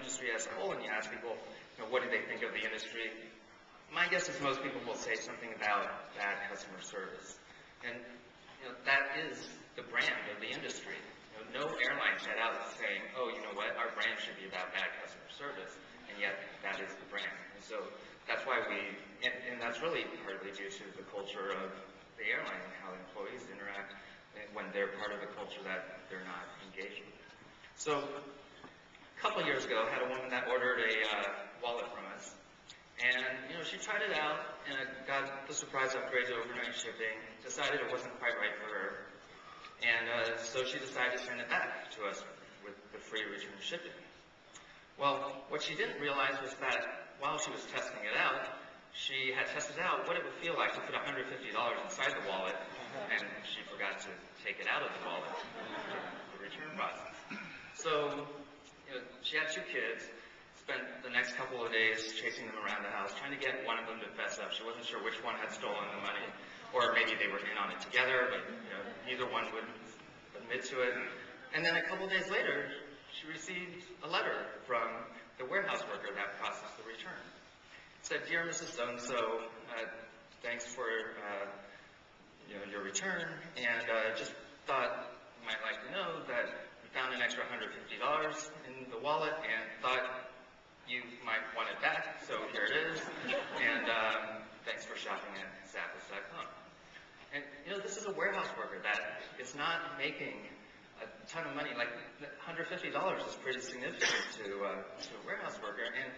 industry as a whole, and you ask people, what do they think of the industry? My guess is most people will say something about bad customer service. And that is the brand of the industry. No airline set out saying, oh, you know what, our brand should be about bad customer service, and yet that is the brand. And so that's why and that's really partly due to the culture of the airline and how employees interact when they're part of the culture that they're not engaged with. So a couple years ago, I had a woman that ordered a wallet from us. And, she tried it out and got the surprise upgrade to overnight shipping, decided it wasn't quite right for her. And so she decided to send it back to us with the free return shipping. Well, what she didn't realize was that while she was testing it out, she had tested out what it would feel like to put $150 inside the wallet, and she forgot to take it out of the wallet for the return process. So, she had 2 kids, spent the next couple of days chasing them around the house, trying to get one of them to fess up. She wasn't sure which one had stolen the money, or maybe they were in on it together, but neither one would admit to it. And then a couple of days later, she received a letter from the warehouse worker that processed the return. It said, "Dear Mrs. So-and-so, thanks for your return, and just thought you might like to know that we found an extra $150 in the wallet and thought you might want it back, so here it is, and thanks for shopping at Zappos.com." And this is a warehouse worker that is not making a ton of money. Like $150 is pretty significant to a warehouse worker, and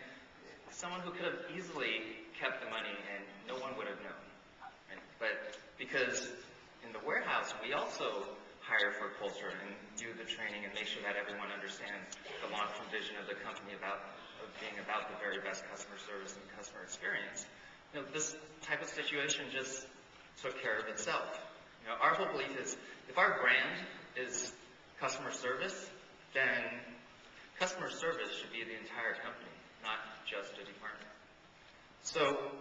someone who could have easily kept the money and no one would have known. Right? But because in the warehouse we also hire for culture and do the training and make sure that everyone understands the long-term vision of the company of being about the very best customer service and customer experience. This type of situation just took care of itself. Our whole belief is if our brand is customer service, then customer service should be the entire company, not just a department. So,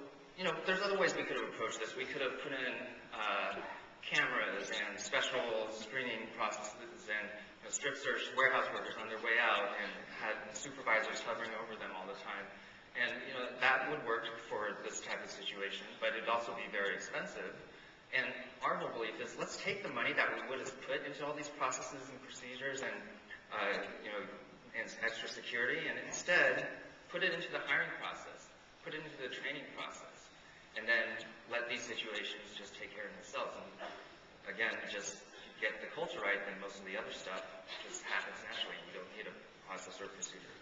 there's other ways we could have approached this. We could have put in cameras and special screening processes and strip search warehouse workers on their way out and had supervisors hovering over them all the time. And, that would work for this type of situation, but it'd also be very expensive. And our whole belief is let's take the money that we would have put into all these processes and procedures and, and extra security, and instead put it into the hiring process, put it into the training process, and then let these situations just take care of themselves. And again, just get the culture right, and most of the other stuff just happens naturally. You don't need a process or procedure.